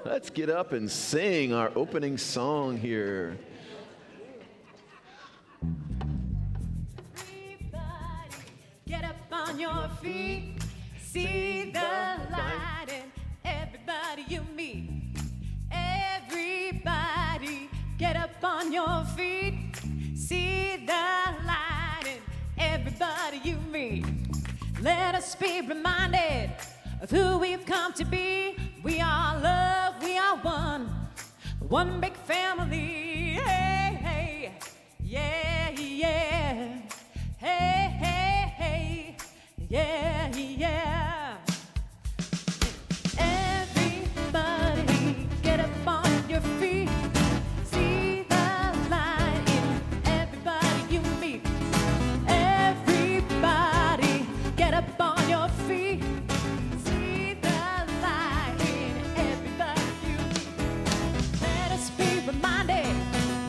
Let's get up and sing our opening song here. Everybody, get up on your feet. See the light in everybody you meet. Everybody, get up on your feet. See the light in everybody you meet. Let us be reminded of who we've come to be. We are love, we are one big family. Hey, hey, yeah, yeah. Hey, hey, hey, yeah, yeah. Everybody, get up on your feet. See the light in everybody you meet. Everybody, get up on your feet. See the light in everybody you meet. Let us be reminded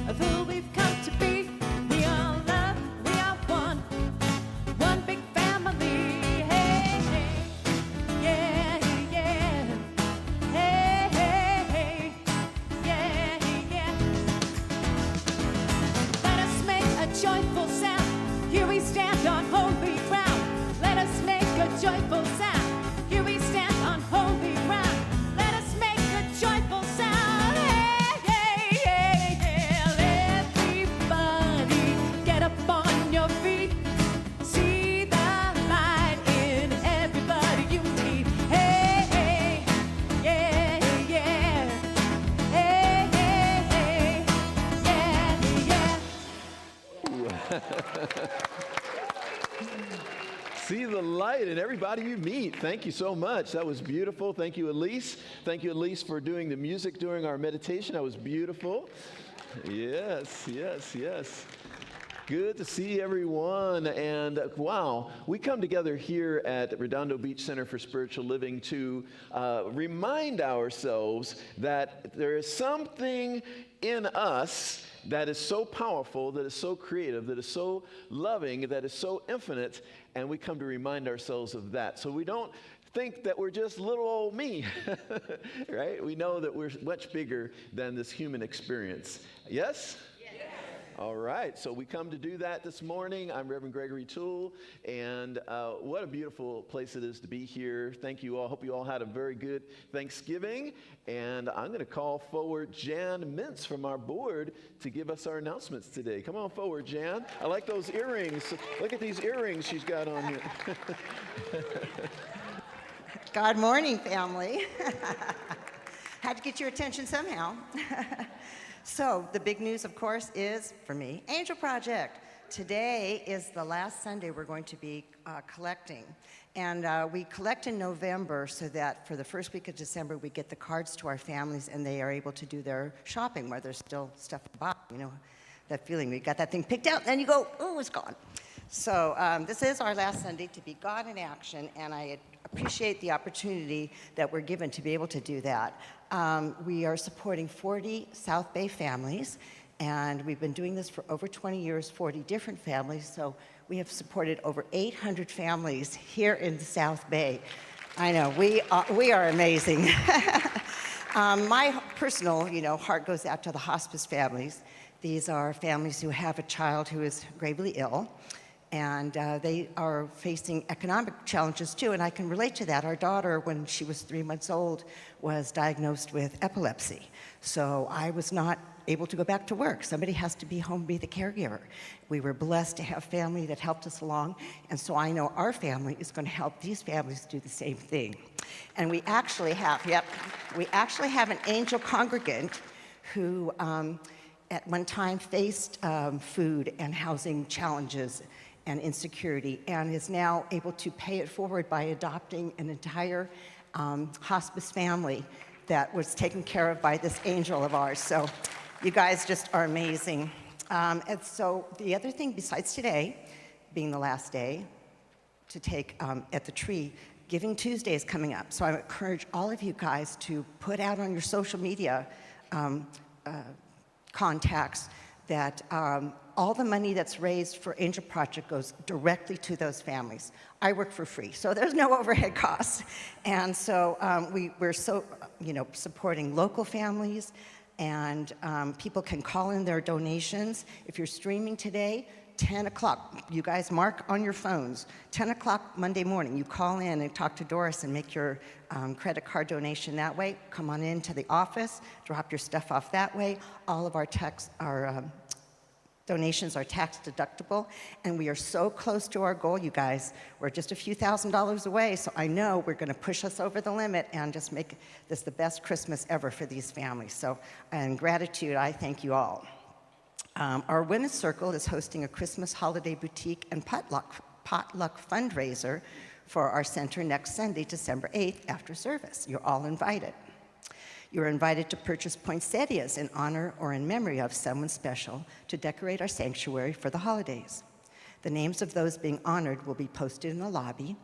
of who we've come to be. We are love, we are one big family. Hey, hey, yeah, yeah. Hey, hey, hey, yeah, yeah. Let us make a joyful sound. Here we stand on holy ground. Let us make a joyful sound. Here we stand on holy ground. Let us make a joyful sound. Hey, hey, hey, hey. Everybody, get up on your feet. See the light in everybody you meet. Hey, hey, yeah, yeah. Hey, hey, hey, yeah, yeah. See the light in everybody you meet. Thank you so much. That was beautiful. Thank you, Elise. Thank you, Elise, for doing the music during our meditation. That was beautiful. Yes, yes, yes. Good to see everyone. And wow, we come together here at Redondo Beach Center for Spiritual Living to remind ourselves that there is something in us that is so powerful, that is so creative, that is so loving, that is so infinite, and we come to remind ourselves of that. So we don't think that we're just little old me, right? We know that we're much bigger than this human experience. Yes? All right, so we come to do that this morning. I'm Reverend Gregory Toole, and what a beautiful place it is to be here. Thank you all. Hope you all had a very good Thanksgiving, and I'm going to call forward Jan Mintz from our board to give us our announcements today. Come on forward, Jan. I like those earrings. Look at these earrings she's got on here. Good morning, family. Had to get your attention somehow. So the big news, of course, is, for me, Angel Project. Today is the last Sunday we're going to be collecting. And we collect in November so that for the first week of December, we get the cards to our families and they are able to do their shopping where there's still stuff to buy. You know, that feeling, we got that thing picked out, and then you go, oh, it's gone. So this is our last Sunday to be God in action, and I appreciate the opportunity that we're given to be able to do that. We are supporting 40 South Bay families, and we've been doing this for over 20 years, 40 different families, so we have supported over 800 families here in the South Bay. I know, we are amazing. My personal, heart goes out to the hospice families. These are families who have a child who is gravely ill, and they are facing economic challenges too, and I can relate to that. Our daughter, when she was 3 months old, was diagnosed with epilepsy. So I was not able to go back to work. Somebody has to be home, be the caregiver. We were blessed to have family that helped us along, and so I know our family is going to help these families do the same thing. And we actually have, an angel congregant who at one time faced food and housing challenges and insecurity, and is now able to pay it forward by adopting an entire hospice family that was taken care of by this angel of ours. So you guys just are amazing. And so the other thing besides today being the last day to take at the tree, Giving Tuesday is coming up. So I encourage all of you guys to put out on your social media contacts that all the money that's raised for Angel Project goes directly to those families. I work for free, so there's no overhead costs. And so we're so, supporting local families, and people can call in their donations. If you're streaming today, 10 o'clock, you guys mark on your phones, 10 o'clock Monday morning, you call in and talk to Doris and make your credit card donation that way. Come on into the office, drop your stuff off that way. All of our donations are tax deductible, and we are so close to our goal, you guys. We're just a few $1,000s away, so I know we're going to push us over the limit and just make this the best Christmas ever for these families. So, in gratitude, I thank you all. Our Women's Circle is hosting a Christmas holiday boutique and potluck fundraiser for our center next Sunday, December 8th, after service. You're all invited. You're invited to purchase poinsettias in honor or in memory of someone special to decorate our sanctuary for the holidays. The names of those being honored will be posted in the lobby,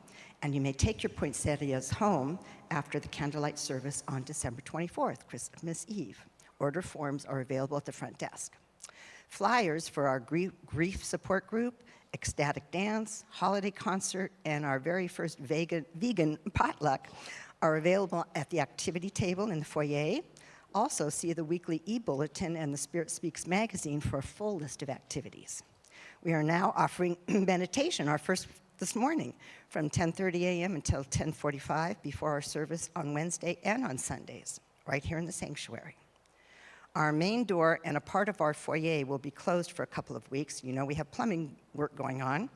and you may take your poinsettias home after the candlelight service on December 24th, Christmas Eve. Order forms are available at the front desk. Flyers for our grief support group, ecstatic dance, holiday concert, and our very first vegan potluck are available at the activity table in the foyer. Also, see the weekly e-bulletin and the Spirit Speaks magazine for a full list of activities. We are now offering meditation, our first this morning, from 10:30 a.m. until 10:45 before our service on Wednesday and on Sundays, right here in the sanctuary. Our main door and a part of our foyer will be closed for a couple of weeks. You know, we have plumbing work going on.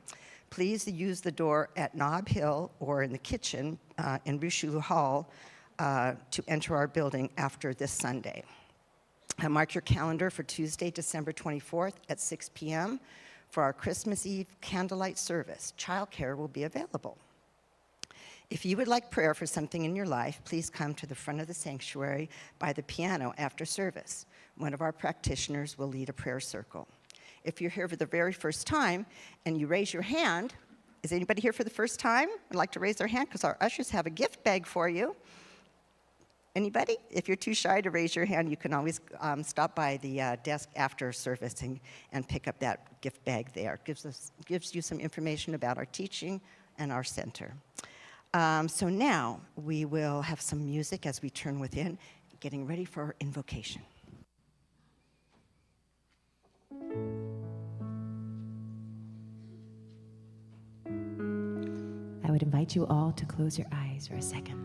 Please use the door at Nob Hill or in the kitchen in Richelieu Hall to enter our building after this Sunday. Mark your calendar for Tuesday, December 24th at 6 p.m. for our Christmas Eve candlelight service. Childcare will be available. If you would like prayer for something in your life, please come to the front of the sanctuary by the piano after service. One of our practitioners will lead a prayer circle. If you're here for the very first time and you raise your hand, is anybody here for the first time? I'd like to raise their hand because our ushers have a gift bag for you. Anybody? If you're too shy to raise your hand, you can always stop by the desk after service and pick up that gift bag there. It gives you some information about our teaching and our center. So now we will have some music as we turn within, getting ready for our invocation. I would invite you all to close your eyes for a second.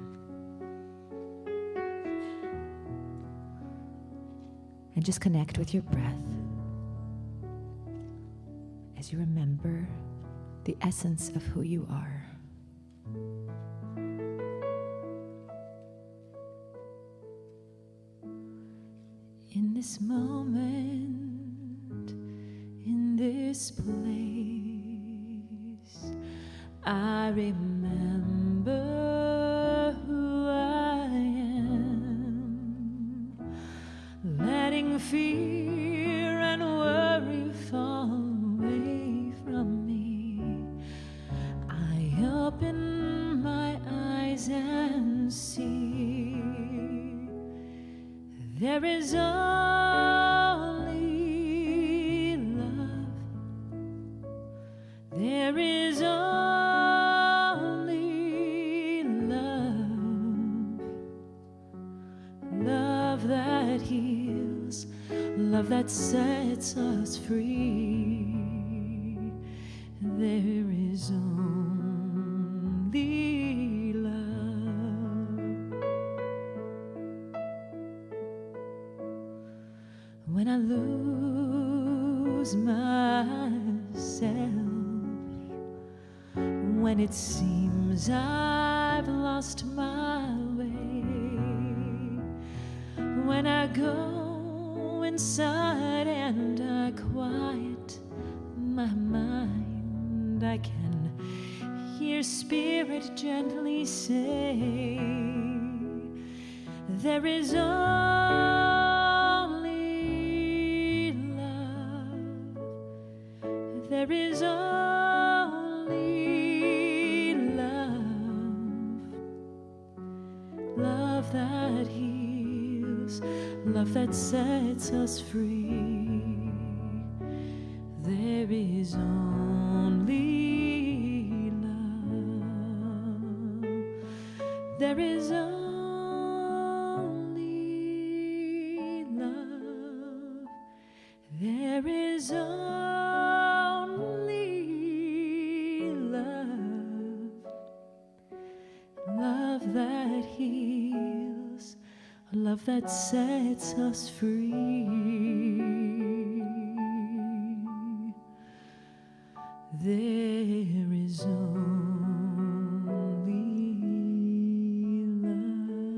And just connect with your breath as you remember the essence of who you are. In this moment, in this place, I remember who I am, letting fear and worry fall away from me. I open my eyes and see there is only love. There is only love. Love that heals, love that sets us free. There is only love. When I lose myself, when it seems I've lost my way, when I go inside and I quiet my mind, I can hear Spirit gently say, there is only love. There is only love. Love that heals, love that sets us free. is only love. There is only love. There is only love. Love that heals, a love that sets us free. There is only love.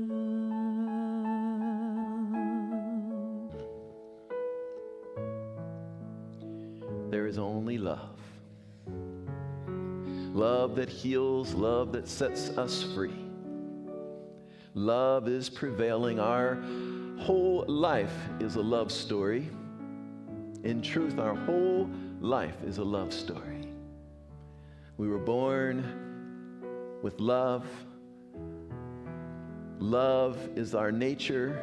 There is only love. Love that heals, love that sets us free. Love is prevailing. Our whole life is a love story. In truth, our whole life is a love story. We were born with love. Love is our nature.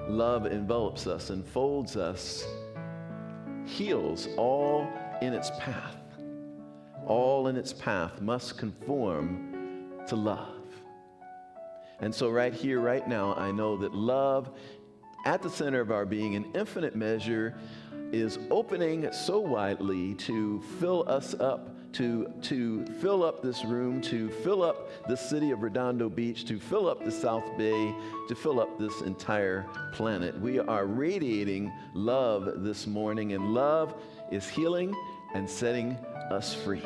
Love envelops us, enfolds us, heals, all in its path. All in its path must conform to love. And so right here, right now, I know that love at the center of our being in infinite measure is opening so widely to fill us up, to fill up this room, to fill up the city of Redondo Beach, to fill up the South Bay, to fill up this entire planet. We are radiating love this morning, and love is healing and setting us free.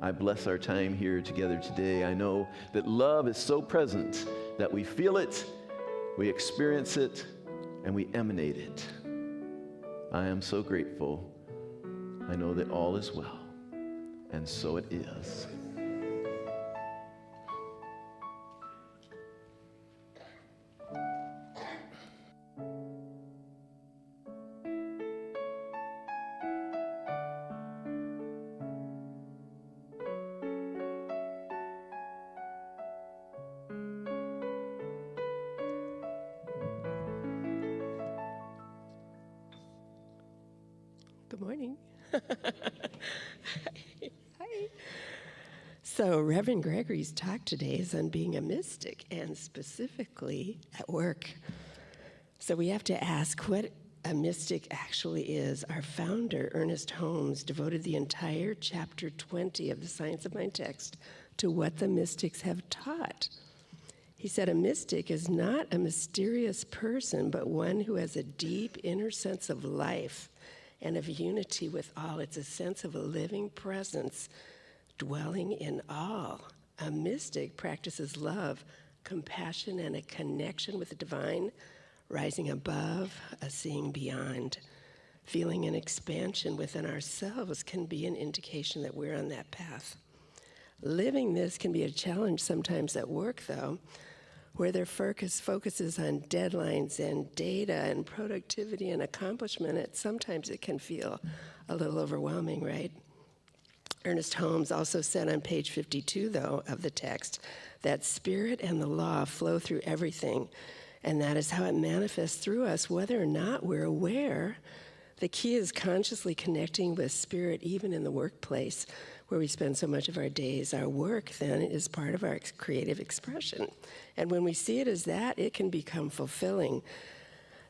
I bless our time here together today. I know that love is so present that we feel it, we experience it, and we emanate it. I am so grateful. I know that all is well, and so it is. Good morning. Hi. So Reverend Gregory's talk today is on being a mystic, and specifically at work. So we have to ask what a mystic actually is. Our founder, Ernest Holmes, devoted the entire chapter 20 of the Science of Mind text to what the mystics have taught. He said a mystic is not a mysterious person, but one who has a deep inner sense of life and of unity with all. It's a sense of a living presence dwelling in all. A mystic practices love, compassion, and a connection with the divine, rising above, a seeing beyond. Feeling an expansion within ourselves can be an indication that we're on that path. Living this can be a challenge sometimes at work, though, where their focuses on deadlines and data and productivity and accomplishment. Sometimes it can feel a little overwhelming, right? Ernest Holmes also said on page 52, though, of the text, that spirit and the law flow through everything, and that is how it manifests through us, whether or not we're aware. The key is consciously connecting with spirit, even in the workplace, where we spend so much of our days. Our work, then, is part of our creative expression. And when we see it as that, it can become fulfilling.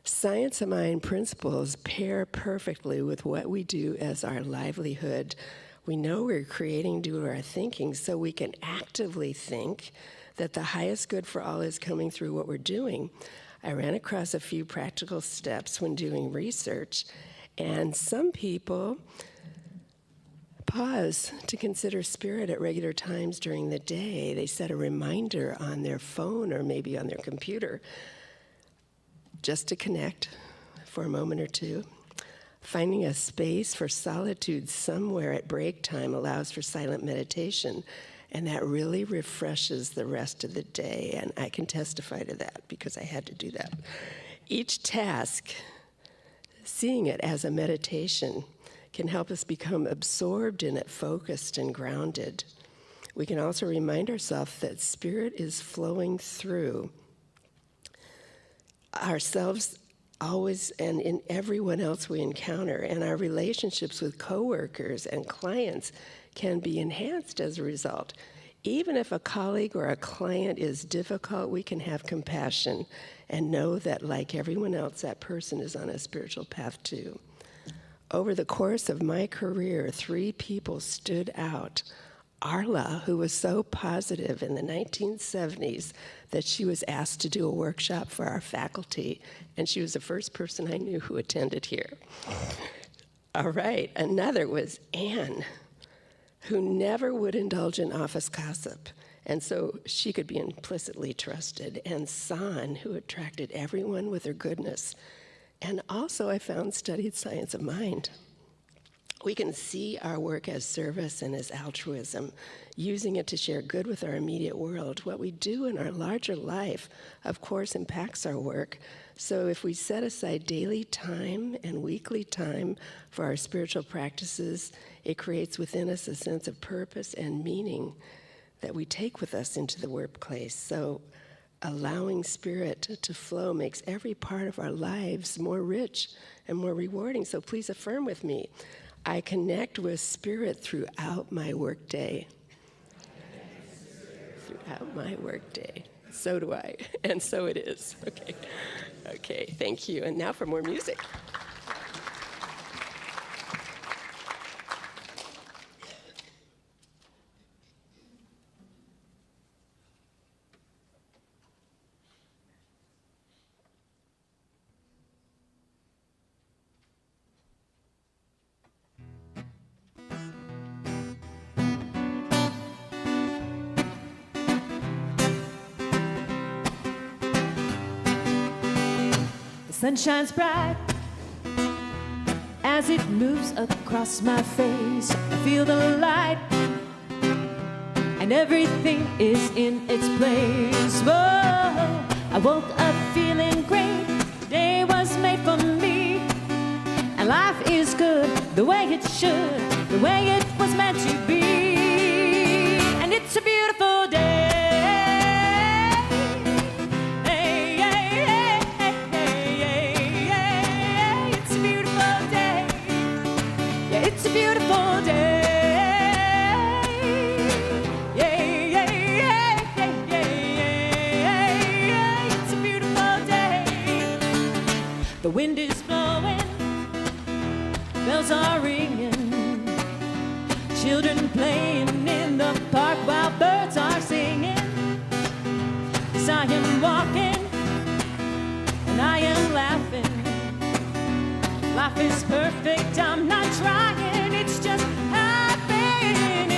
Science of Mind principles pair perfectly with what we do as our livelihood. We know we're creating due to our thinking, so we can actively think that the highest good for all is coming through what we're doing. I ran across a few practical steps when doing research, and some people pause to consider spirit at regular times during the day. They set a reminder on their phone or maybe on their computer just to connect for a moment or two. Finding a space for solitude somewhere at break time allows for silent meditation, and that really refreshes the rest of the day, and I can testify to that because I had to do that. Each task, seeing it as a meditation, can help us become absorbed in it, focused and grounded. We can also remind ourselves that spirit is flowing through ourselves always and in everyone else we encounter, and our relationships with coworkers and clients can be enhanced as a result. Even if a colleague or a client is difficult, we can have compassion and know that, like everyone else, that person is on a spiritual path too. Over the course of my career, 3 people stood out. Arla, who was so positive in the 1970s that she was asked to do a workshop for our faculty, and she was the first person I knew who attended here. All right, another was Anne, who never would indulge in office gossip, and so she could be implicitly trusted, and San, who attracted everyone with her goodness. And also I found studied science of mind. We can see our work as service and as altruism, using it to share good with our immediate world. What we do in our larger life, of course, impacts our work. So if we set aside daily time and weekly time for our spiritual practices, it creates within us a sense of purpose and meaning that we take with us into the workplace. So allowing spirit to flow makes every part of our lives more rich and more rewarding. So please affirm with me. I connect with spirit throughout my workday. Throughout my workday. So do I, and so it is. Okay. Okay, thank you. And now for more music. The sun shines bright as it moves across my face. I feel the light and everything is in its place. Whoa, I woke up feeling great. Today was made for me, and life is good the way it should, the way it was meant to be. And it's a beautiful day. It's a beautiful day. Yeah, yeah, yeah, yeah, yeah, yeah. It's a beautiful day. The wind is blowing, bells are ringing, children playing in the park while birds are singing. Yes, I am walking and I am laughing. Life is perfect, I'm not trying, it's just happening.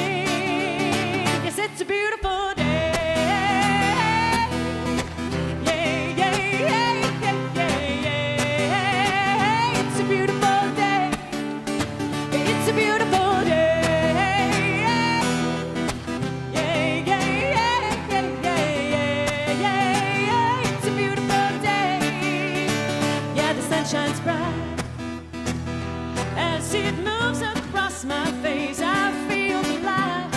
Yes, it's a beautiful day. Yeah, yeah, yeah, yeah, yeah, yeah. It's a beautiful day. It's a beautiful day. Yeah, yeah, yeah, yeah, yeah, yeah, yeah. It's a beautiful day. Yeah, the sun shines bright. As it moves across my face, I feel the light,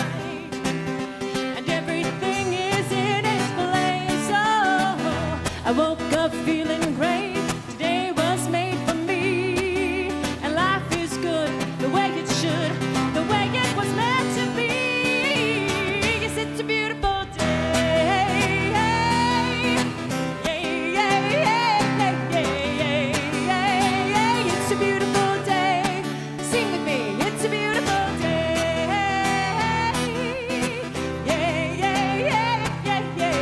and everything is in its place. Oh, I woke up feeling great. Today was made for me, and life is good the way it should, the way it was meant to be. Yes, it's a beautiful day. Yeah, yeah, yeah, yeah, yeah, yeah, yeah. It's a beautiful day. Sing with me, it's a beautiful day. Yeah, yeah, yeah, yeah, yeah,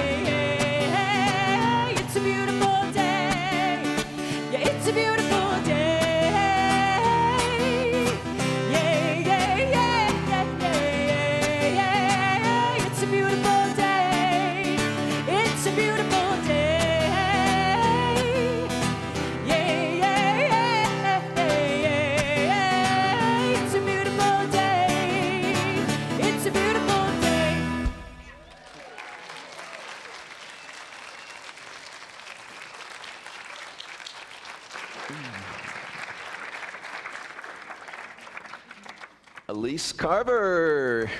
yeah. It's a beautiful day. Yeah, it's a beautiful day. Yeah, yeah, yeah, yeah, yeah, yeah. It's a beautiful day. It's a beautiful day. Yeah, yeah, yeah, yeah, yeah. It's a beautiful day. It's a beautiful day. Elise Carver.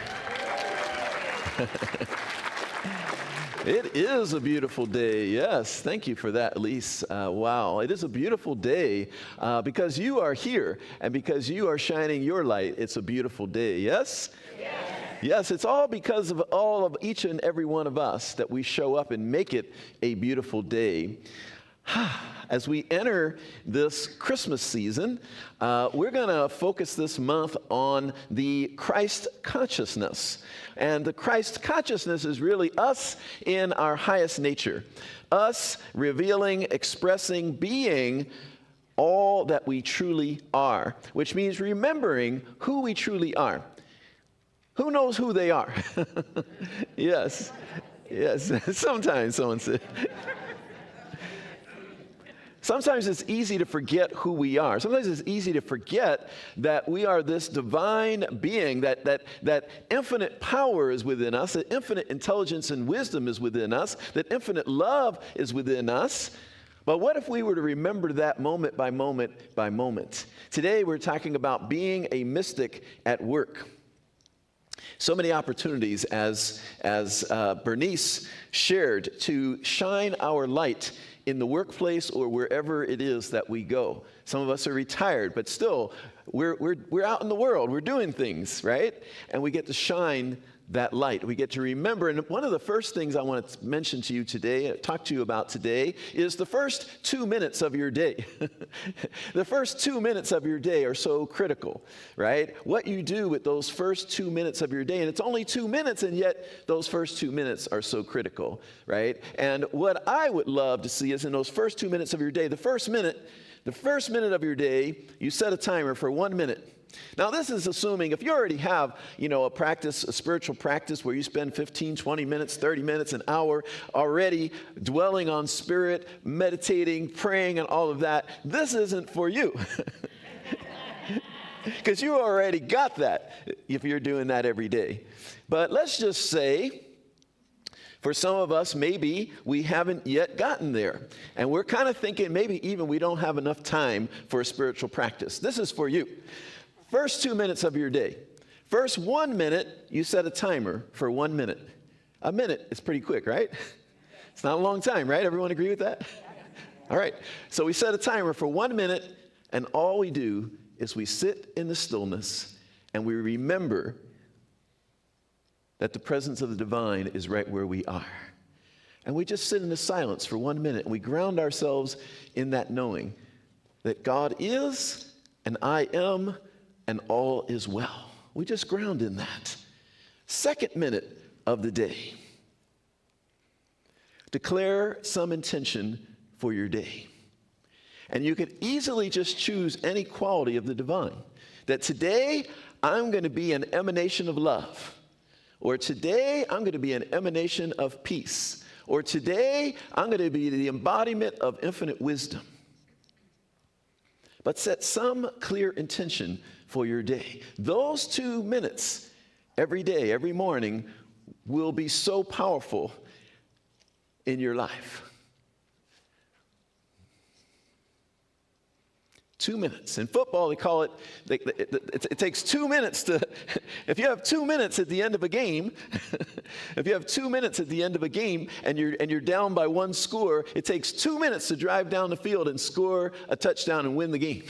It is a beautiful day. Yes, thank you for that, Elise. Wow, it is a beautiful day because you are here and because you are shining your light. It's a beautiful day. Yes? Yes, it's all because of all of each and every one of us that we show up and make it a beautiful day. As we enter this Christmas season, we're going to focus this month on the Christ consciousness. And the Christ consciousness is really us in our highest nature, us revealing, expressing, being all that we truly are, which means remembering who we truly are. Who knows who they are? Yes, yes. Sometimes someone said. Sometimes it's easy to forget who we are. Sometimes it's easy to forget that we are this divine being, that infinite power is within us, that infinite intelligence and wisdom is within us, that infinite love is within us. But what if we were to remember that moment by moment by moment? Today we're talking about being a mystic at work. So many opportunities, as Bernice shared, to shine our light in the workplace or wherever it is that we go. Some of us are retired, but still, we're out in the world. We're doing things, right? And we get to shine that light. We get to remember. And one of the first things I want to mention to you today, talk to you about today, is the first 2 minutes of your day. The first 2 minutes of your day are so critical, right? What you do with those first 2 minutes of your day, and it's only 2 minutes, and yet those first 2 minutes are so critical, right? And what I would love to see is in those first 2 minutes of your day, the first minute of your day, you set a timer for 1 minute. Now, this is assuming if you already have, a spiritual practice where you spend 15, 20 minutes, 30 minutes, an hour already dwelling on spirit, meditating, praying, and all of that, this isn't for you. Because you already got that if you're doing that every day. But let's just say, for some of us, maybe we haven't yet gotten there. And we're kind of thinking maybe even we don't have enough time for a spiritual practice. This is for you. First 2 minutes of your day. First 1 minute, you set a timer for 1 minute. A minute is pretty quick, right? It's not a long time, right? Everyone agree with that? All right. So we set a timer for 1 minute, and all we do is we sit in the stillness, and we remember that the presence of the divine is right where we are. And we just sit in the silence for 1 minute, and we ground ourselves in that knowing that God is, and I am, and all is well. We just ground in that. Second minute of the day. Declare some intention for your day. And you could easily just choose any quality of the divine. That today, I'm going to be an emanation of love. Or today, I'm going to be an emanation of peace. Or today, I'm going to be the embodiment of infinite wisdom. But set some clear intention for your day. Those 2 minutes every day, every morning, will be so powerful in your life. 2 minutes. In football, they call it, it takes 2 minutes to, if you have 2 minutes at the end of a game, if you have 2 minutes at the end of a game and you're down by one score, it takes 2 minutes to drive down the field and score a touchdown and win the game.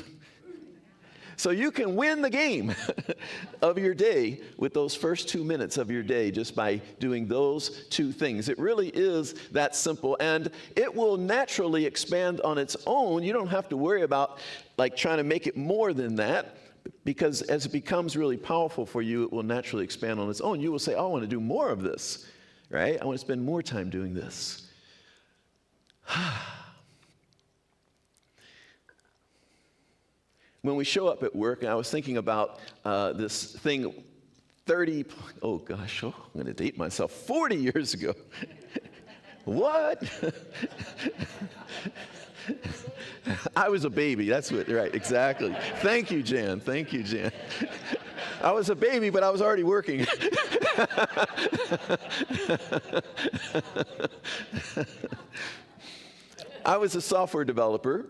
So you can win the game of your day with those first 2 minutes of your day just by doing those two things. It really is that simple, and it will naturally expand on its own. You don't have to worry about trying to make it more than that, because as it becomes really powerful for you, it will naturally expand on its own. You will say, oh, I want to do more of this, right? I want to spend more time doing this. When we show up at work, and I was thinking about this thing I'm going to date myself, 40 years ago. What? I was a baby, that's what, right, exactly. Thank you, Jan. I was a baby, but I was already working. I was a software developer.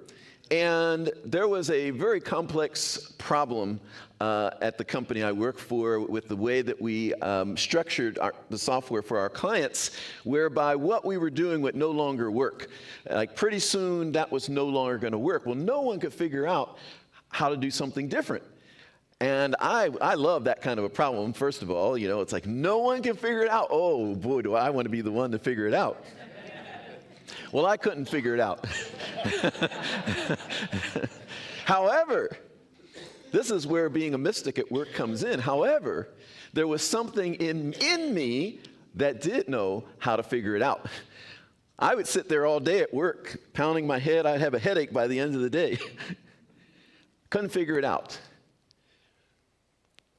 And there was a very complex problem at the company I work for with the way that we structured the software for our clients, whereby what we were doing would no longer work. Like pretty soon, that was no longer going to work. Well, no one could figure out how to do something different. And I love that kind of a problem, first of all. You know, it's like no one can figure it out. Oh, boy, do I want to be the one to figure it out. Well, I couldn't figure it out. However, this is where being a mystic at work comes in. However, there was something in me that did know how to figure it out. I would sit there all day at work, pounding my head. I'd have a headache by the end of the day. Couldn't figure it out.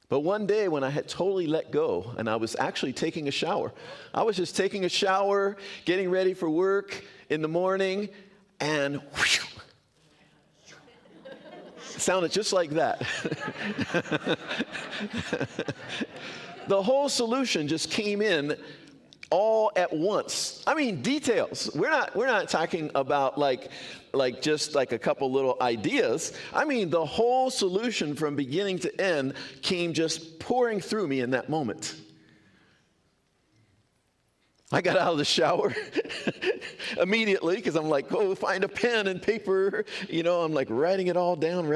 But one day when I had totally let go and I was actually taking a shower, I was just taking a shower, getting ready for work in the morning, and whew, it sounded just like that. The whole solution just came in all at once. I mean, details. We're not talking about like just like a couple little ideas. I mean, the whole solution from beginning to end came just pouring through me in that moment. I got out of the shower immediately because I'm like, go find a pen and paper. You know, I'm like writing it all down. I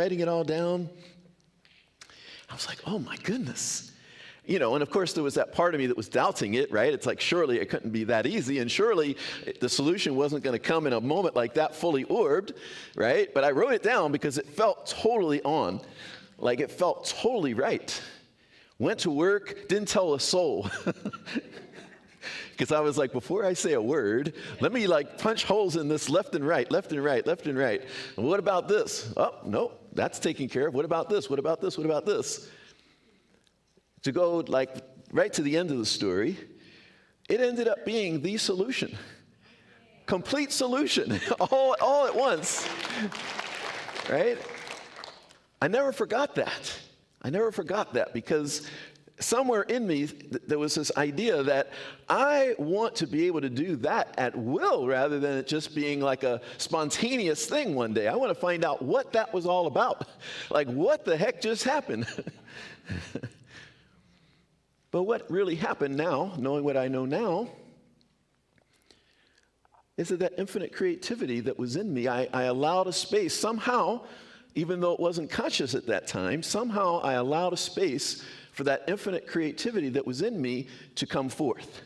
was like, oh my goodness. You know, and of course there was that part of me that was doubting it, right? It's like, surely it couldn't be that easy, and surely the solution wasn't going to come in a moment like that, fully orbed, right? But I wrote it down because it felt totally on, like it felt totally right. Went to work, didn't tell a soul. Because I was like, before I say a word, let me like punch holes in this left and right. And what about this? Oh, no, that's taken care of. What about this? To go like right to the end of the story, it ended up being the solution. Complete solution, all at once, right? I never forgot that because somewhere in me, there was this idea that I want to be able to do that at will rather than it just being like a spontaneous thing one day. I want to find out what that was all about. Like, what the heck just happened? But what really happened now, knowing what I know now, is that infinite creativity that was in me, I allowed a space somehow, even though it wasn't conscious at that time, somehow I allowed a space for that infinite creativity that was in me to come forth.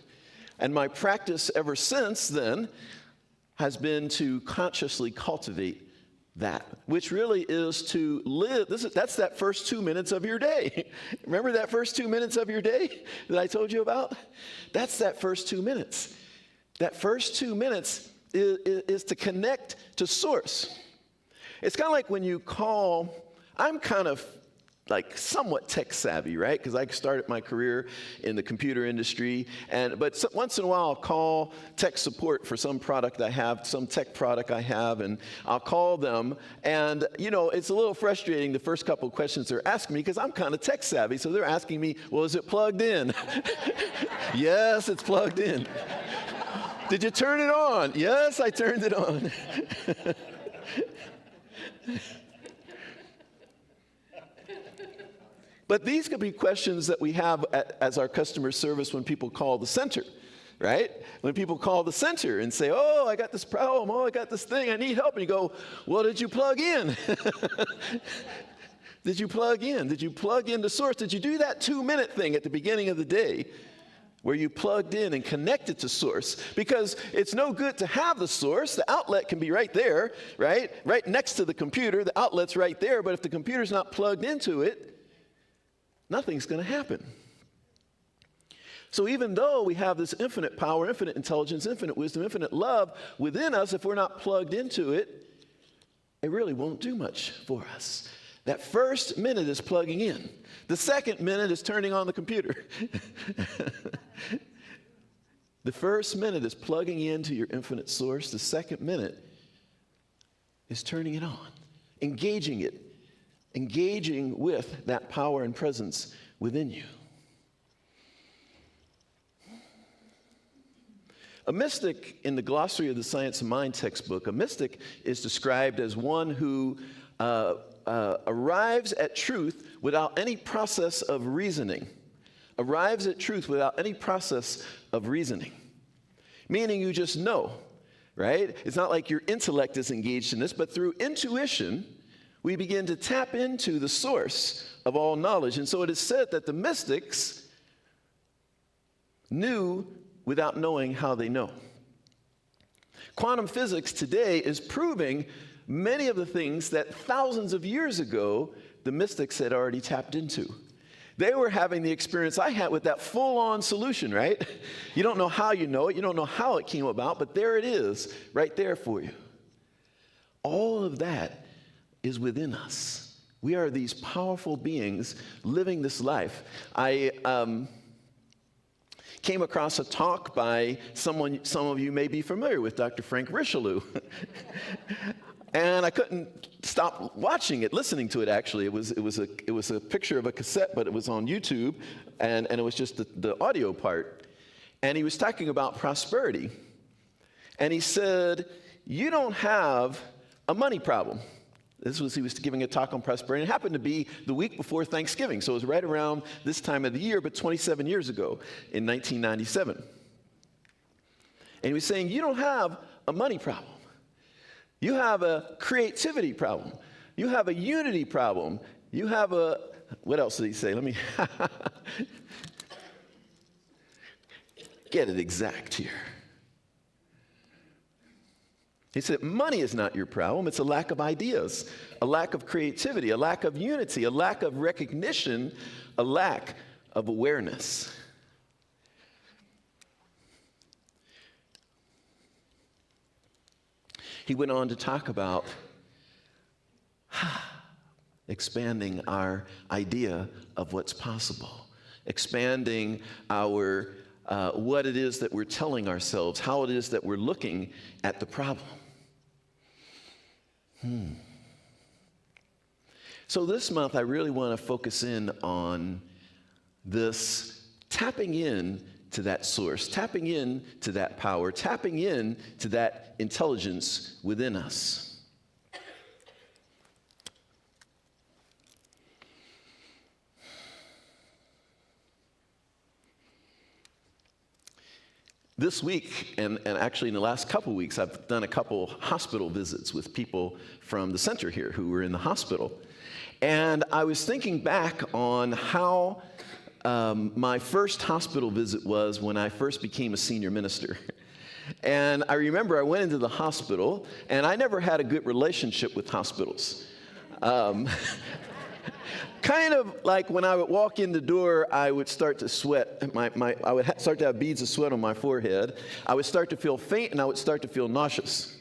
And my practice ever since then has been to consciously cultivate that, which really is to live. That's that first 2 minutes of your day. Remember that first 2 minutes of your day that I told you about? That's that first 2 minutes. That first 2 minutes is to connect to source. It's kind of like when you call, I'm kind of like somewhat tech savvy, right? Because I started my career in the computer industry, but once in a while I'll call tech support for some product I have, some tech product I have, and I'll call them, and you know, it's a little frustrating the first couple of questions they're asking me because I'm kind of tech savvy, so they're asking me, well, is it plugged in? Yes, it's plugged in. Did you turn it on? Yes, I turned it on. But these could be questions that we have as our customer service when people call the center, right? When people call the center and say, oh, I got this problem, oh, I got this thing, I need help. And you go, well, did you plug in? Did you plug in? Did you plug into source? Did you do that 2-minute thing at the beginning of the day where you plugged in and connected to source? Because it's no good to have the source. The outlet can be right there, right? Right next to the computer. The outlet's right there. But if the computer's not plugged into it, nothing's going to happen. So even though we have this infinite power, infinite intelligence, infinite wisdom, infinite love within us, if we're not plugged into it, it really won't do much for us. That first minute is plugging in. The second minute is turning on the computer. The first minute is plugging into your infinite source. The second minute is turning it on, engaging it, engaging with that power and presence within you. A mystic, in the Glossary of the Science of Mind textbook, a mystic is described as one who arrives at truth without any process of reasoning. Arrives at truth without any process of reasoning. Meaning you just know, right? It's not like your intellect is engaged in this, but through intuition, we begin to tap into the source of all knowledge. And so it is said that the mystics knew without knowing how they know. Quantum physics today is proving many of the things that thousands of years ago the mystics had already tapped into. They were having the experience I had with that full-on solution, right? You don't know how you know it, you don't know how it came about, but there it is, right there for you. All of that is within us. We are these powerful beings living this life. I came across a talk by someone some of you may be familiar with, Dr. Frank Richelieu. And I couldn't stop watching it, listening to it actually. It was a picture of a cassette, but it was on YouTube, and it was just the audio part. And he was talking about prosperity. And he said, you don't have a money problem. He was giving a talk on prosperity. It happened to be the week before Thanksgiving, so it was right around this time of the year, but 27 years ago in 1997. And he was saying, you don't have a money problem. You have a creativity problem. You have a unity problem. You have a, what else did he say? Let me get it exact here. He said, money is not your problem. It's a lack of ideas, a lack of creativity, a lack of unity, a lack of recognition, a lack of awareness. He went on to talk about expanding our idea of what's possible, expanding our what it is that we're telling ourselves, how it is that we're looking at the problem. So this month, I really want to focus in on this tapping in to that source, tapping in to that power, tapping in to that intelligence within us. This week, and actually in the last couple weeks, I've done a couple hospital visits with people from the center here who were in the hospital. And I was thinking back on how my first hospital visit was when I first became a senior minister. And I remember I went into the hospital, and I never had a good relationship with hospitals. Kind of like when I would walk in the door, I would start to sweat. I would start to have beads of sweat on my forehead. I would start to feel faint, and I would start to feel nauseous.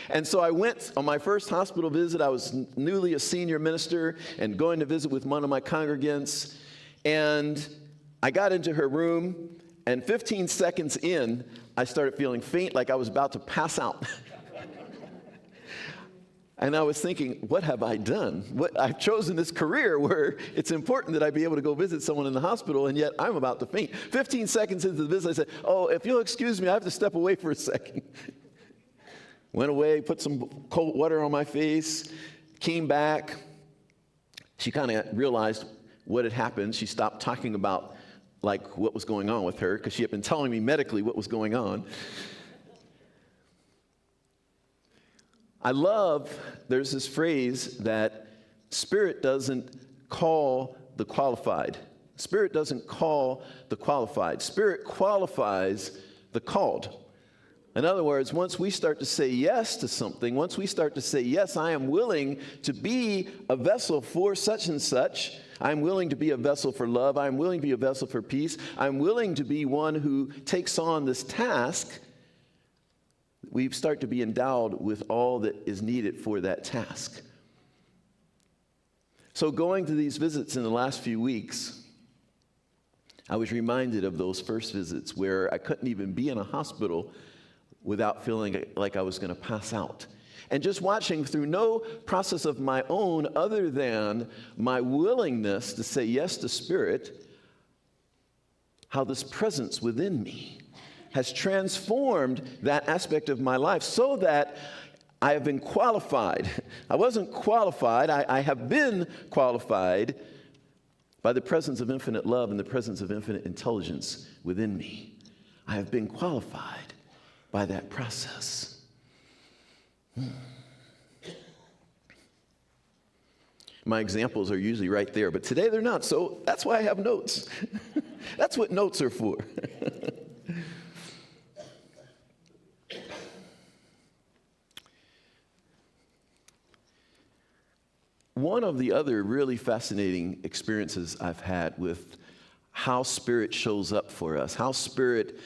And so I went on my first hospital visit. I was newly a senior minister and going to visit with one of my congregants. And I got into her room, and 15 seconds in, I started feeling faint, like I was about to pass out. And I was thinking, what have I done? I've chosen this career where it's important that I be able to go visit someone in the hospital, and yet I'm about to faint. 15 seconds into the visit, I said, oh, if you'll excuse me, I have to step away for a second. Went away, put some cold water on my face, came back. She kind of realized what had happened. She stopped talking about like what was going on with her, because she had been telling me medically what was going on. There's this phrase that Spirit doesn't call the qualified. Spirit doesn't call the qualified. Spirit qualifies the called. In other words, once we start to say yes to something, once we start to say, yes, I am willing to be a vessel for such and such, I'm willing to be a vessel for love, I'm willing to be a vessel for peace, I'm willing to be one who takes on this task, we start to be endowed with all that is needed for that task. So going to these visits in the last few weeks, I was reminded of those first visits where I couldn't even be in a hospital without feeling like I was going to pass out. And just watching through no process of my own other than my willingness to say yes to Spirit, how this presence within me has transformed that aspect of my life so that I have been qualified. I wasn't qualified. I have been qualified by the presence of infinite love and the presence of infinite intelligence within me. I have been qualified by that process. My examples are usually right there, but today they're not, so that's why I have notes. That's what notes are for. One of the other really fascinating experiences I've had with how Spirit shows up for us, how Spirit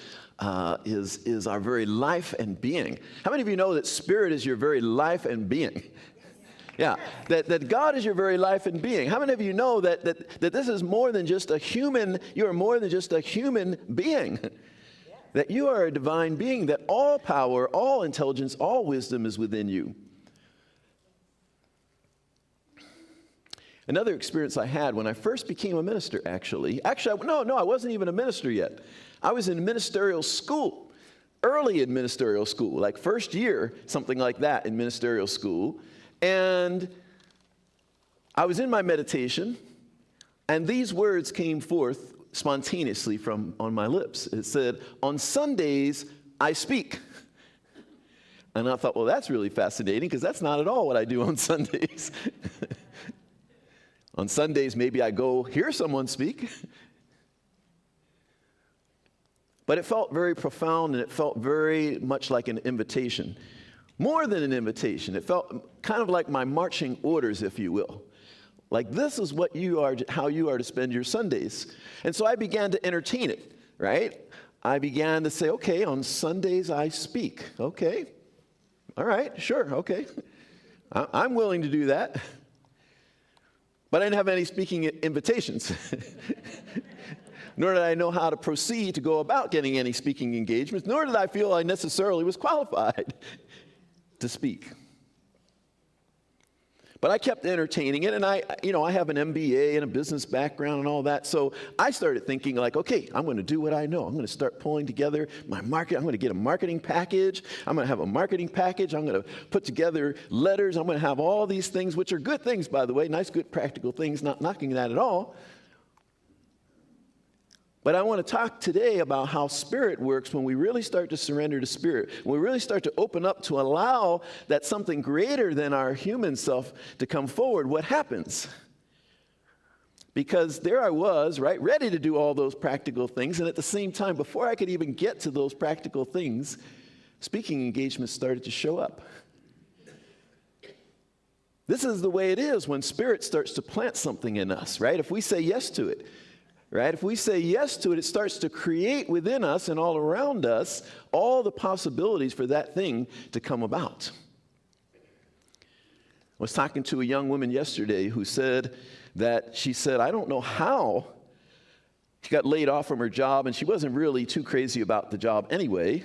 is our very life and being. How many of you know that Spirit is your very life and being? Yeah, that God is your very life and being. How many of you know that this is more than just a human, you are more than just a human being? That you are a divine being, that all power, all intelligence, all wisdom is within you. Another experience I had when I first became a minister, actually, I wasn't even a minister yet. I was in ministerial school, early in ministerial school, like first year, something like that in ministerial school. And I was in my meditation, and these words came forth spontaneously from on my lips. It said, "On Sundays, I speak." And I thought, well, that's really fascinating, because that's not at all what I do on Sundays. On Sundays, maybe I go hear someone speak. But it felt very profound, and it felt very much like an invitation. More than an invitation. It felt kind of like my marching orders, if you will. Like, this is what you are, how you are to spend your Sundays. And so I began to entertain it, right? I began to say, okay, on Sundays I speak. Okay. All right, sure, okay. I'm willing to do that. But I didn't have any speaking invitations. Nor did I know how to proceed to go about getting any speaking engagements, nor did I feel I necessarily was qualified to speak. But I kept entertaining it, and I have an MBA and a business background and all that, so I started thinking like, okay, I'm going to do what I know. I'm going to start pulling together my market. I'm going to get a marketing package. I'm going to have a marketing package. I'm going to put together letters. I'm going to have all these things, which are good things, by the way, nice, good, practical things, not knocking that at all. But I want to talk today about how Spirit works when we really start to surrender to Spirit, when we really start to open up to allow that something greater than our human self to come forward. What happens? Because there I was, right, ready to do all those practical things, and at the same time, before I could even get to those practical things, speaking engagements started to show up. This is the way it is when Spirit starts to plant something in us, right? If we say yes to it. Right? If we say yes to it, it starts to create within us and all around us all the possibilities for that thing to come about. I was talking to a young woman yesterday who said that I don't know how she got laid off from her job, and she wasn't really too crazy about the job anyway.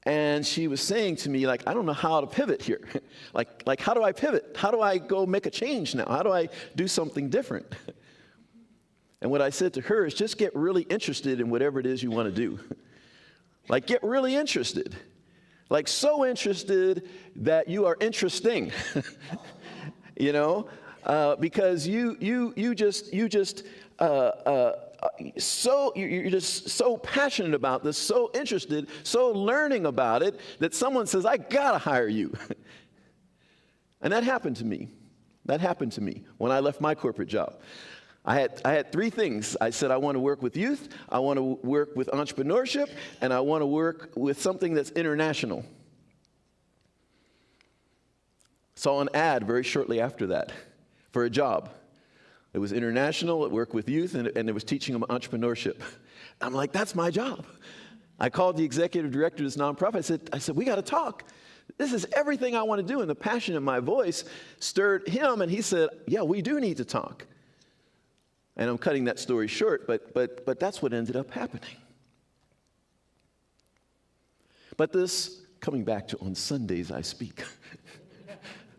And she was saying to me, like, I don't know how to pivot here. like, how do I pivot? How do I go make a change now? How do I do something different? And what I said to her is just get really interested in whatever it is you want to do. Like, get really interested. Like, so interested that you are interesting. Because you're just so passionate about this, so interested, so learning about it that someone says, I gotta hire you. And that happened to me. That happened to me when I left my corporate job. I had three things. I said, I want to work with youth, I want to work with entrepreneurship, and I want to work with something that's international. Saw an ad very shortly after that for a job. It was international, it worked with youth, and it was teaching them entrepreneurship. I'm like, that's my job. I called the executive director of this nonprofit. I said, we got to talk. This is everything I want to do. And the passion in my voice stirred him, and he said, yeah, we do need to talk. And I'm cutting that story short, but that's what ended up happening. But this, coming back to on Sundays I speak,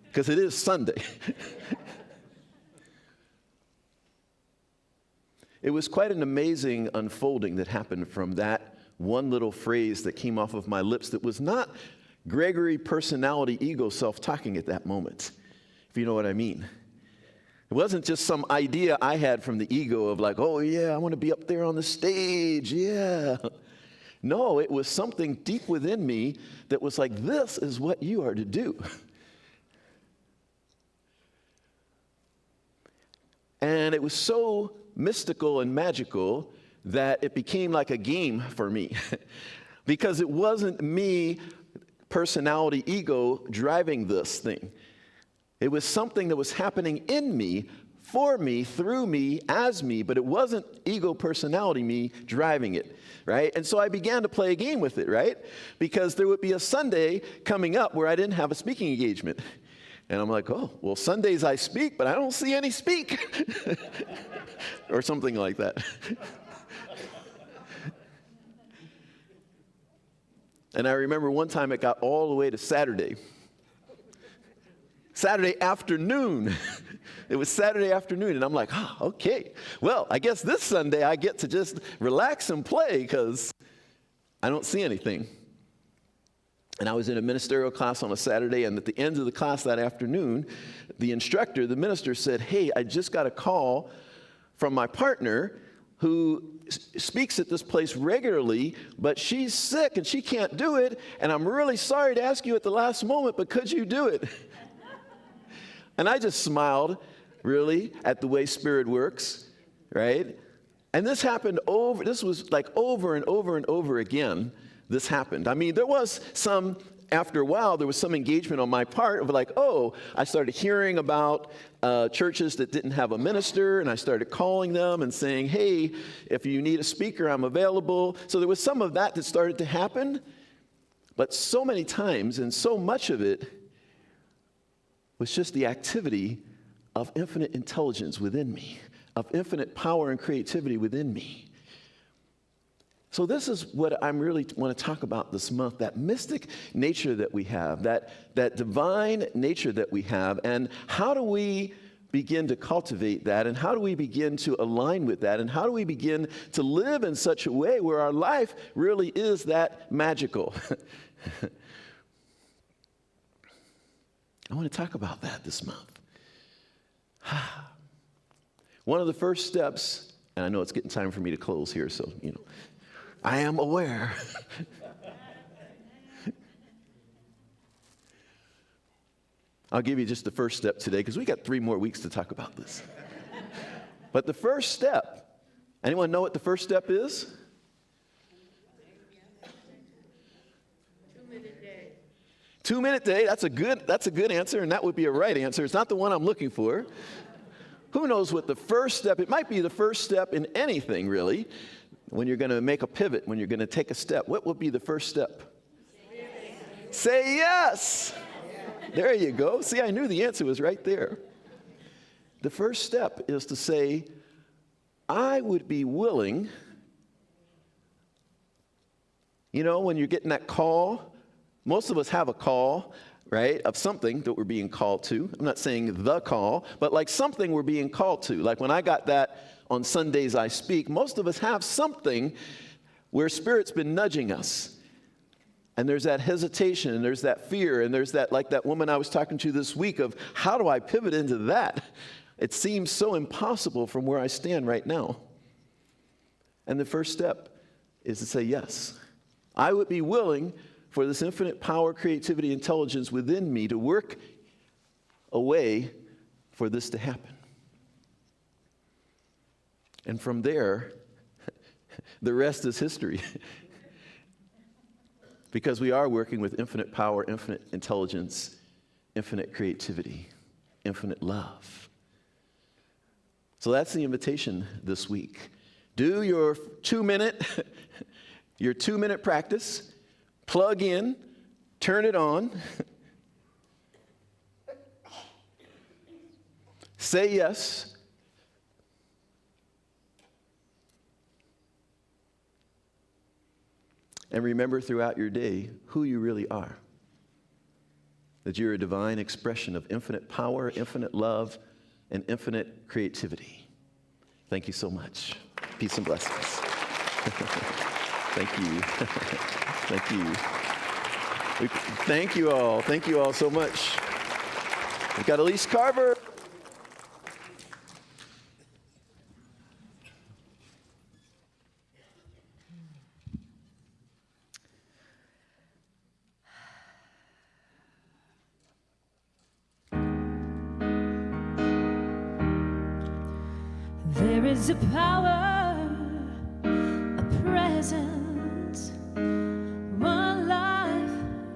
because it is Sunday. It was quite an amazing unfolding that happened from that one little phrase that came off of my lips that was not Gregory personality, ego, self-talking at that moment, if you know what I mean. It wasn't just some idea I had from the ego of like, oh yeah, I want to be up there on the stage, yeah. No, it was something deep within me that was like, this is what you are to do. And it was so mystical and magical that it became like a game for me because it wasn't me, personality, ego, driving this thing. It was something that was happening in me, for me, through me, as me, but it wasn't ego, personality, me driving it, right? And so I began to play a game with it, right? Because there would be a Sunday coming up where I didn't have a speaking engagement. And I'm like, oh, well, Sundays I speak, but I don't see any speak. Or something like that. And I remember one time it got all the way to Saturday afternoon. It was Saturday afternoon, and I'm like, okay. Well, I guess this Sunday I get to just relax and play because I don't see anything. And I was in a ministerial class on a Saturday, and at the end of the class that afternoon, the instructor, the minister said, hey, I just got a call from my partner who speaks at this place regularly, but she's sick and she can't do it, and I'm really sorry to ask you at the last moment, but could you do it? And I just smiled, really, at the way Spirit works, right? And this happened this was like over and over and over again. This happened. I mean, there was some, after a while, there was some engagement on my part of like, oh, I started hearing about churches that didn't have a minister, and I started calling them and saying, hey, if you need a speaker, I'm available. So there was some of that that started to happen, but so many times and so much of it was just the activity of infinite intelligence within me, of infinite power and creativity within me. So this is what I really want to talk about this month, that mystic nature that we have, that divine nature that we have, and how do we begin to cultivate that, and how do we begin to align with that, and how do we begin to live in such a way where our life really is that magical? I want to talk about that this month. One of the first steps, and I know it's getting time for me to close here, so, I am aware. I'll give you just the first step today because we got 3 more weeks to talk about this. But the first step, anyone know what the first step is? 2-minute day. 2-minute day, that's a good answer, and that would be a right answer. It's not the one I'm looking for. Who knows what the first step, it might be the first step in anything really. When you're going to make a pivot, when you're going to take a step, what will be the first step? Say yes. There you go. See, I knew the answer was right there. The first step is to say, I would be willing. When you're getting that call, most of us have a call, right, of something that we're being called to. I'm not saying the call, but like something we're being called to. Like when I got that on Sundays I speak, most of us have something where Spirit's been nudging us. And there's that hesitation, and there's that fear, and there's that, like that woman I was talking to this week of, how do I pivot into that? It seems so impossible from where I stand right now. And the first step is to say yes. I would be willing for this infinite power, creativity, intelligence within me to work a way for this to happen. And from there, the rest is history. Because we are working with infinite power, infinite intelligence, infinite creativity, infinite love. So that's the invitation this week. Do your 2-minute practice, plug in, turn it on, say yes. And remember throughout your day who you really are. That you're a divine expression of infinite power, infinite love, and infinite creativity. Thank you so much. Peace and blessings. Thank you. Thank you. Thank you all. Thank you all so much. We've got Elise Carver. There is a power, a presence, one life,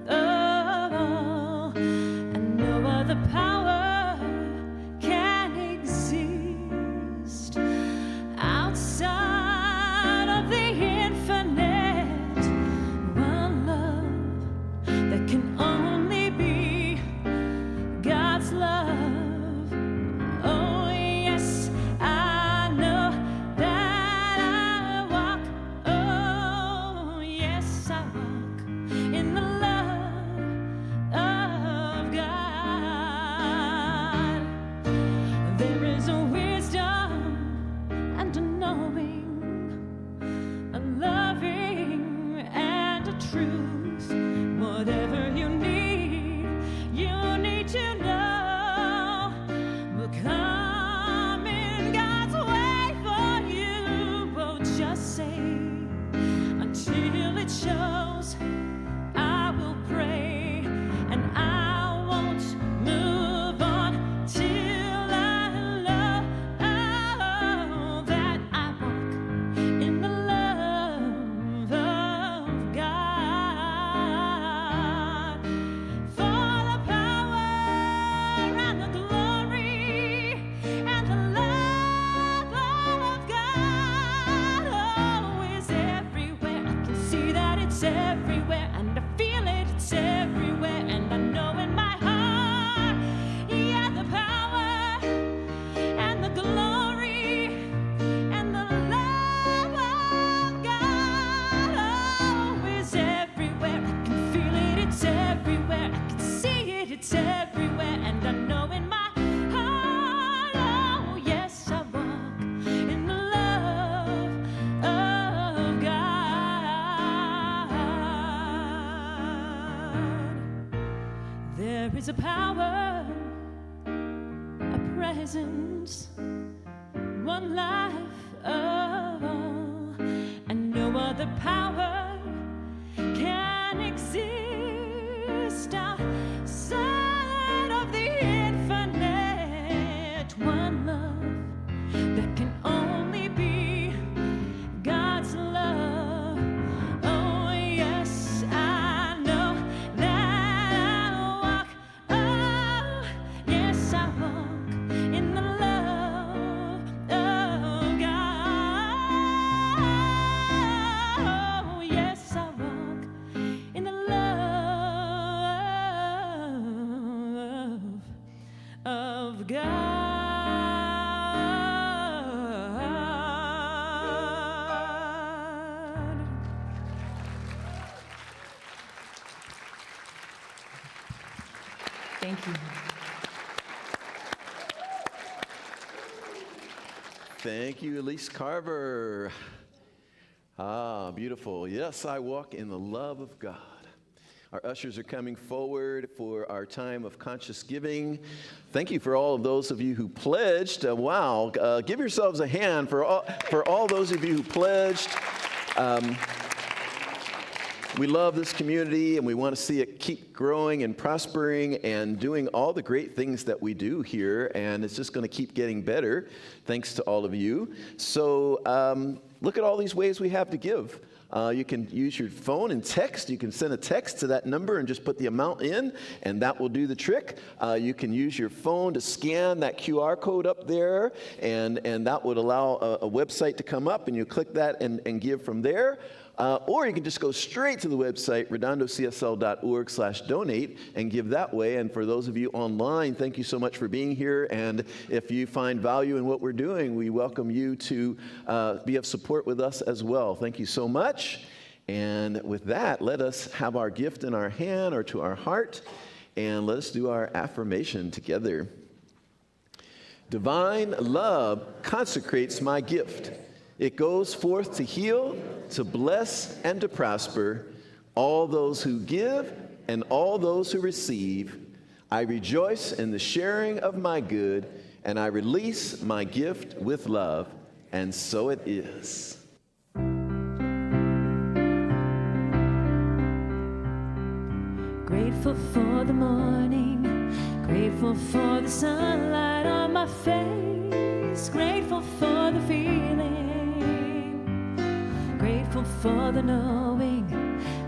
oh, and no other power can exist outside of the infinite. One love that can only be God's love. Oh, yes, I know that I walk. Oh, yes, I walk in the love of God. There is a wisdom and a knowing, a loving and a truth. Whatever you need to know will come in God's way for you. Oh, just say until it shows. I will pray and I won't move on till I know that I walk in the love of God. For the power and the glory and the love of God, oh, is everywhere. I can see that it's everywhere, and I feel it, it's everywhere, and I know in my heart, yeah, the power and the glory and the love of God, oh, is everywhere. I can feel it, it's everywhere. I can see it, it's everywhere, and I know in my heart, oh, yes, I walk in the love of God. There is a power, a presence, one life, oh, and no other power can exist outside of the infinite. One love that can only be God's love. Oh, yes, I know that I walk. Oh, yes, I walk in the love of God. Oh, yes, I walk in the love of God. Thank you. Thank you, Elise Carver. Ah, beautiful. Yes, I walk in the love of God. Our ushers are coming forward for our time of conscious giving. Thank you for all of those of you who pledged. Wow, give yourselves a hand for all those of you who pledged. We love this community, and we want to see it keep growing and prospering and doing all the great things that we do here, and it's just going to keep getting better thanks to all of you. So look at all these ways we have to give. You can use your phone and text. You can send a text to that number and just put the amount in, and that will do the trick. You can use your phone to scan that QR code up there, and that would allow a website to come up, and you click that and give from there. Or you can just go straight to the website, redondocsl.org/donate, and give that way. And for those of you online, thank you so much for being here. And if you find value in what we're doing, we welcome you to be of support with us as well. Thank you so much. And with that, let us have our gift in our hand or to our heart, and let us do our affirmation together. Divine love consecrates my gift. It goes forth to heal, to bless, and to prosper all those who give and all those who receive. I rejoice in the sharing of my good, and I release my gift with love, and so it is. Grateful for the morning, grateful for the sunlight on my face, grateful for the feeling, grateful for the knowing,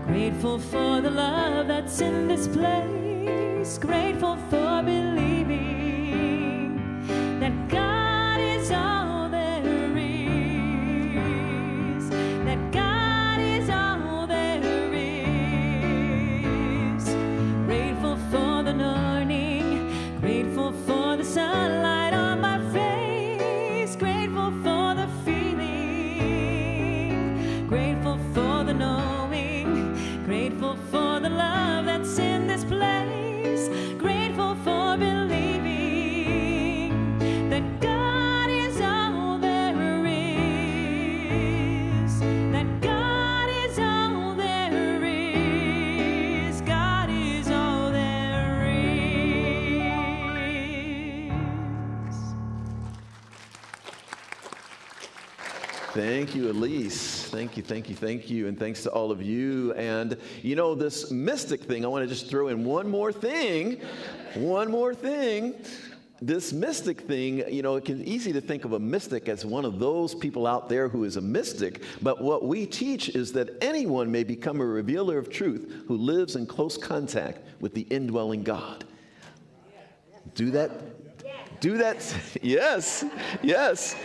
grateful for the love that's in this place, grateful for believing that God is all there is, that God is all there is. Grateful for the morning, grateful for the sunlight on my face, grateful for the feeling, grateful for the knowing, grateful for the love that's in this place, grateful for believing that God is all there is, that God is all there is, God is all there is. Thank you, Elise. Thank you, thank you, thank you. And thanks to all of you. And you know, this mystic thing, I want to just throw in one more thing. This mystic thing, you know, it can be easy to think of a mystic as one of those people out there who is a mystic. But what we teach is that anyone may become a revealer of truth who lives in close contact with the indwelling God. Do that? Do that? Yes, yes.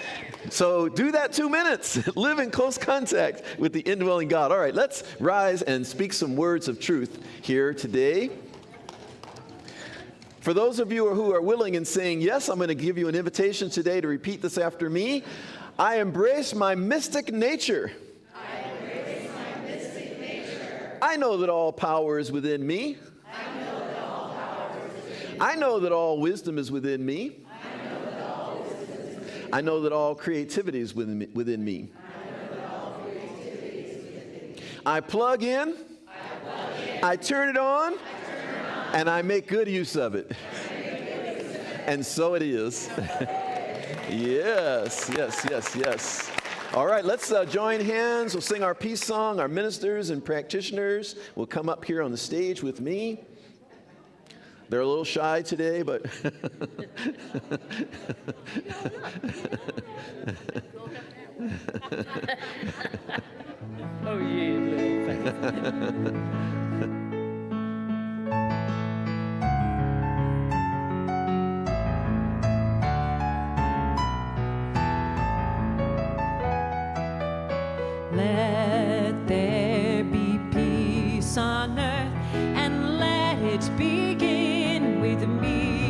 So do that 2 minutes. Live in close contact with the indwelling God. All right, let's rise and speak some words of truth here today. For those of you who are willing and saying, yes, I'm going to give you an invitation today to repeat this after me. I embrace my mystic nature. I embrace my mystic nature. I know that all power is within me. I know that all power is within me. I know that all wisdom is within me. I know that all creativity is within me. I plug in, I turn it on, and I make good use of it. And so it is. Yes, yes, yes, yes. All right, let's join hands. We'll sing our peace song. Our ministers and practitioners will come up here on the stage with me. They're a little shy today, but oh yeah, little thing. Let there be peace on earth, and let it begin with me.